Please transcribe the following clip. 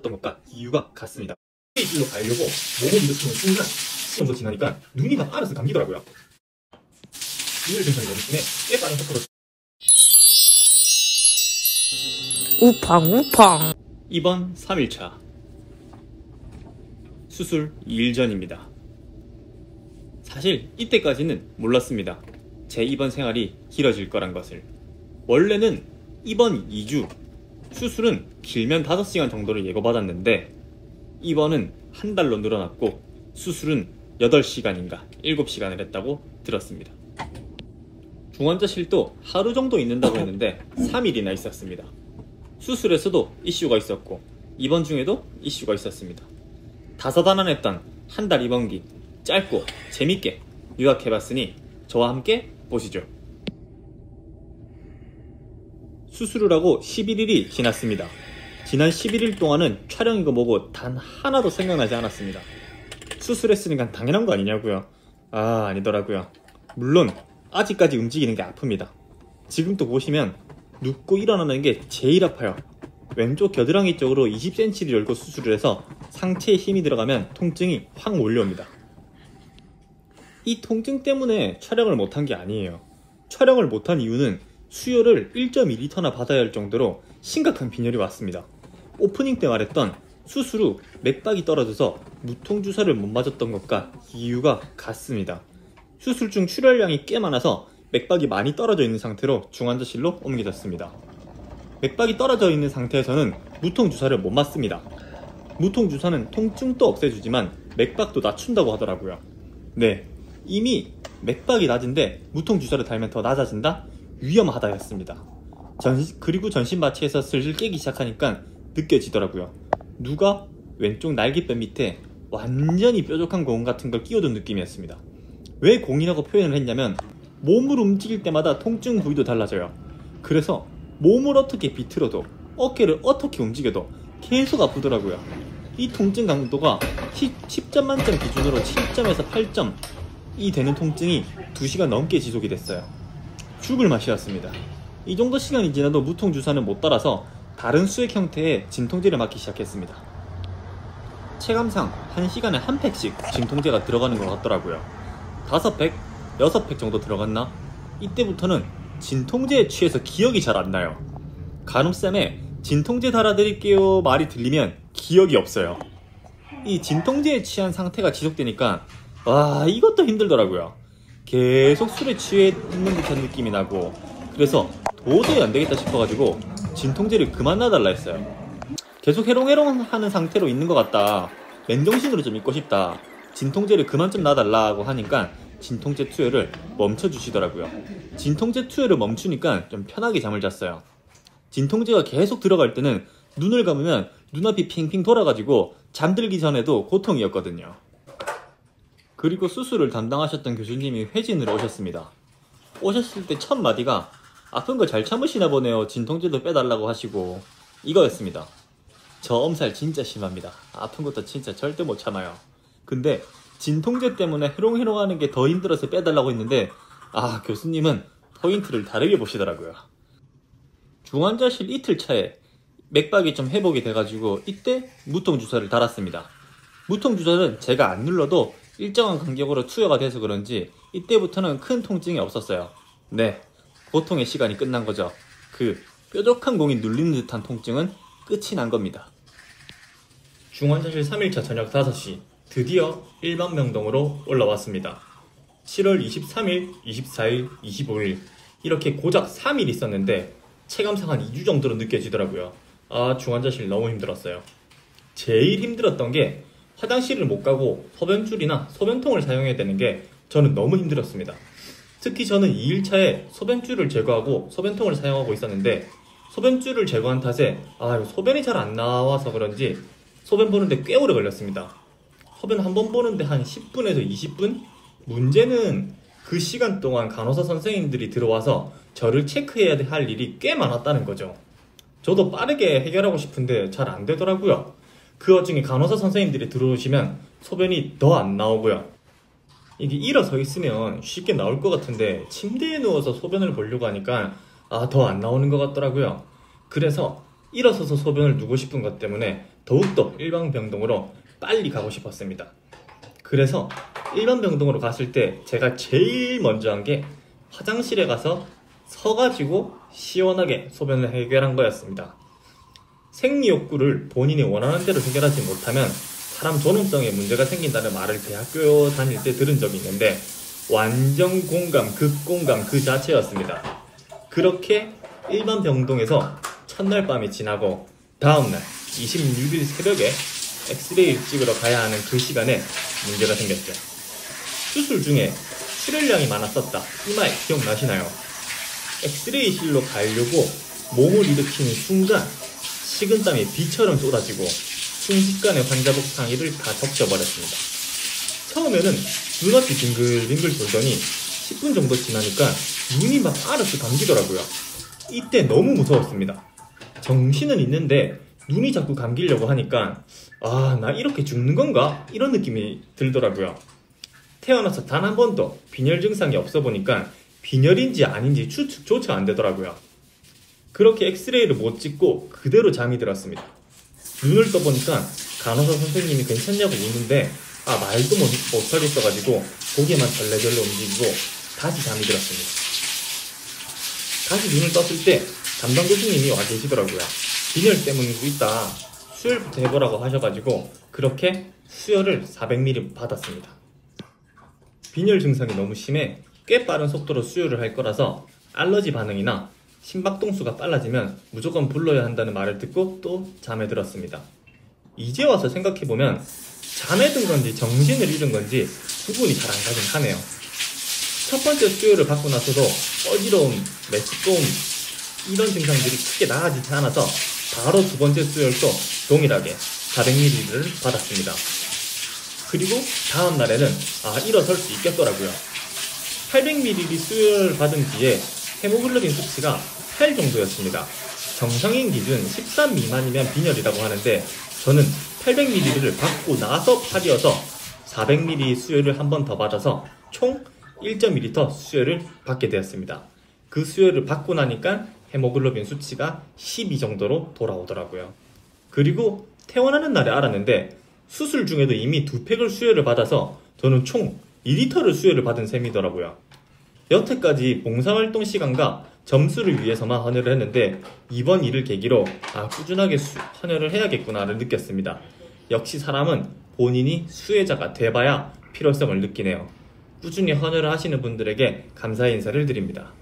것과 이유가 같습니다. 일로 가려고 몸을 일으키는 순간 시간 정도 지나니까 눈이 막 알아서 감기더라고요. 눈을 증상이 너무 심해 꽤 빠른 속도로 우팡우팡. 입원 3일차 수술 2일 전입니다. 사실 이때까지는 몰랐습니다. 제 입원 생활이 길어질 거란 것을. 원래는 입원 2주, 수술은 길면 5시간 정도를 예고받았는데 입원은 한 달로 늘어났고 수술은 8시간인가 7시간을 했다고 들었습니다. 중환자실도 하루 정도 있는다고 했는데 3일이나 있었습니다. 수술에서도 이슈가 있었고 입원 중에도 이슈가 있었습니다. 다사다난했던 한 달 입원기 짧고 재밌게 요약해봤으니 저와 함께 보시죠. 수술을 하고 11일이 지났습니다. 지난 11일 동안은 촬영이고 뭐고 단 하나도 생각나지 않았습니다. 수술했으니까 당연한 거 아니냐고요? 아니더라고요. 물론 아직까지 움직이는 게 아픕니다. 지금 또 보시면 눕고 일어나는 게 제일 아파요. 왼쪽 겨드랑이 쪽으로 20cm를 열고 수술을 해서 상체에 힘이 들어가면 통증이 확 몰려옵니다. 이 통증 때문에 촬영을 못한 게 아니에요. 촬영을 못한 이유는 수혈을 1.2L나 받아야 할 정도로 심각한 빈혈이 왔습니다. 오프닝 때 말했던 수술 후 맥박이 떨어져서 무통주사를 못 맞았던 것과 이유가 같습니다. 수술 중 출혈량이 꽤 많아서 맥박이 많이 떨어져 있는 상태로 중환자실로 옮겨졌습니다. 맥박이 떨어져 있는 상태에서는 무통주사를 못 맞습니다. 무통주사는 통증도 없애주지만 맥박도 낮춘다고 하더라고요. 네, 이미 맥박이 낮은데 무통주사를 달면 더 낮아진다? 위험하다였습니다. 그리고 전신마취에서 슬슬 깨기 시작하니까 느껴지더라고요. 누가 왼쪽 날개뼈 밑에 완전히 뾰족한 공 같은 걸 끼워둔 느낌이었습니다. 왜 공이라고 표현을 했냐면 몸을 움직일 때마다 통증 부위도 달라져요. 그래서 몸을 어떻게 비틀어도 어깨를 어떻게 움직여도 계속 아프더라고요. 이 통증 강도가 10점 만점 기준으로 7점에서 8점이 되는 통증이 2시간 넘게 지속이 됐어요. 죽을 맛이었습니다. 이 정도 시간이 지나도 무통주사는 못 따라서 다른 수액 형태의 진통제를 맞기 시작했습니다. 체감상 1시간에 한 팩씩 진통제가 들어가는 것 같더라고요. 5팩? 6팩 정도 들어갔나? 이때부터는 진통제에 취해서 기억이 잘 안 나요. 간호쌤에 진통제 달아드릴게요 말이 들리면 기억이 없어요. 이 진통제에 취한 상태가 지속되니까 이것도 힘들더라고요. 계속 술에 취해 있는 듯한 느낌이 나고 그래서 도저히 안되겠다 싶어가지고 진통제를 그만 놔달라 했어요. 계속 해롱해롱 하는 상태로 있는 것 같다, 맨정신으로 좀 있고 싶다, 진통제를 그만 좀 놔달라고 하니까 진통제 투여를 멈춰주시더라고요. 진통제 투여를 멈추니까 좀 편하게 잠을 잤어요. 진통제가 계속 들어갈 때는 눈을 감으면 눈앞이 핑핑 돌아가지고 잠들기 전에도 고통이었거든요. 그리고 수술을 담당하셨던 교수님이 회진으로 오셨습니다. 오셨을 때 첫 마디가 아픈 거 잘 참으시나 보네요, 진통제도 빼달라고 하시고, 이거였습니다. 저 엄살 진짜 심합니다. 아픈 것도 진짜 절대 못 참아요. 근데 진통제 때문에 해롱해롱 하는 게 더 힘들어서 빼달라고 했는데 교수님은 포인트를 다르게 보시더라고요. 중환자실 이틀 차에 맥박이 좀 회복이 돼가지고 이때 무통주사를 달았습니다. 무통주사는 제가 안 눌러도 일정한 간격으로 투여가 돼서 그런지 이때부터는 큰 통증이 없었어요. 네, 고통의 시간이 끝난 거죠. 그 뾰족한 공이 눌리는 듯한 통증은 끝이 난 겁니다. 중환자실 3일차 저녁 5시 드디어 일반명동으로 올라왔습니다. 7월 23일, 24일, 25일 이렇게 고작 3일 있었는데 체감상 한 2주 정도로 느껴지더라고요. 중환자실 너무 힘들었어요. 제일 힘들었던 게 화장실을 못 가고 소변줄이나 소변통을 사용해야 되는 게 저는 너무 힘들었습니다. 특히 저는 2일차에 소변줄을 제거하고 소변통을 사용하고 있었는데 소변줄을 제거한 탓에 소변이 잘 안 나와서 그런지 소변 보는데 꽤 오래 걸렸습니다. 소변 한 번 보는데 한 10분에서 20분? 문제는 그 시간 동안 간호사 선생님들이 들어와서 저를 체크해야 할 일이 꽤 많았다는 거죠. 저도 빠르게 해결하고 싶은데 잘 안 되더라고요. 그 와중에 간호사 선생님들이 들어오시면 소변이 더 안 나오고요. 이게 일어서 있으면 쉽게 나올 것 같은데 침대에 누워서 소변을 보려고 하니까 더 안 나오는 것 같더라고요. 그래서 일어서서 소변을 누고 싶은 것 때문에 더욱더 일반 병동으로 빨리 가고 싶었습니다. 그래서 일반 병동으로 갔을 때 제가 제일 먼저 한 게 화장실에 가서 서가지고 시원하게 소변을 해결한 거였습니다. 생리욕구를 본인이 원하는 대로 해결하지 못하면 사람 존엄성에 문제가 생긴다는 말을 대학교 다닐 때 들은 적이 있는데 완전 공감, 극공감 그 자체였습니다. 그렇게 일반 병동에서 첫날 밤이 지나고 다음날 26일 새벽에 엑스레이를 찍으러 가야 하는 그 시간에 문제가 생겼죠. 수술 중에 출혈량이 많았었다. 이 말 기억나시나요? 엑스레이실로 가려고 몸을 일으키는 순간 식은땀이 비처럼 쏟아지고 순식간에 환자복 상의를 다 적셔버렸습니다. 처음에는 눈앞이 빙글빙글 돌더니 10분 정도 지나니까 눈이 막 알아서 감기더라고요. 이때 너무 무서웠습니다. 정신은 있는데 눈이 자꾸 감기려고 하니까 나 이렇게 죽는 건가? 이런 느낌이 들더라고요. 태어나서 단 한 번도 빈혈 증상이 없어 보니까 빈혈인지 아닌지 추측조차 안 되더라고요. 그렇게 엑스레이를 못 찍고 그대로 잠이 들었습니다. 눈을 떠보니까 간호사 선생님이 괜찮냐고 묻는데 말도 못하겠어가지고 고개만 절레절레 움직이고 다시 잠이 들었습니다. 다시 눈을 떴을 때 담당 교수님이 와 계시더라고요. 빈혈 때문일 수 있다. 수혈부터 해보라고 하셔가지고 그렇게 수혈을 400ml 받았습니다. 빈혈 증상이 너무 심해 꽤 빠른 속도로 수혈을 할 거라서 알러지 반응이나 심박동수가 빨라지면 무조건 불러야 한다는 말을 듣고 또 잠에 들었습니다. 이제 와서 생각해보면 잠에 든 건지 정신을 잃은 건지 구분이 잘 안 가긴 하네요. 첫 번째 수혈을 받고 나서도 어지러움, 메스꺼움 이런 증상들이 크게 나아지지 않아서 바로 두 번째 수혈도 동일하게 400ml를 받았습니다. 그리고 다음 날에는 일어설 수 있겠더라고요. 800ml 수혈을 받은 뒤에 헤모글로빈 수치가 8 정도였습니다. 정상인 기준 13 미만이면 빈혈이라고 하는데 저는 800ml를 받고 나서 8이어서 400ml 수혈을 한 번 더 받아서 총 1.2L 수혈을 받게 되었습니다. 그 수혈을 받고 나니까 헤모글로빈 수치가 12 정도로 돌아오더라고요. 그리고 퇴원하는 날에 알았는데 수술 중에도 이미 2팩을 수혈을 받아서 저는 총 2L를 수혈을 받은 셈이더라고요. 여태까지 봉사활동 시간과 점수를 위해서만 헌혈을 했는데 이번 일을 계기로 꾸준하게 헌혈을 해야겠구나를 느꼈습니다. 역시 사람은 본인이 수혜자가 돼봐야 필요성을 느끼네요. 꾸준히 헌혈을 하시는 분들에게 감사의 인사를 드립니다.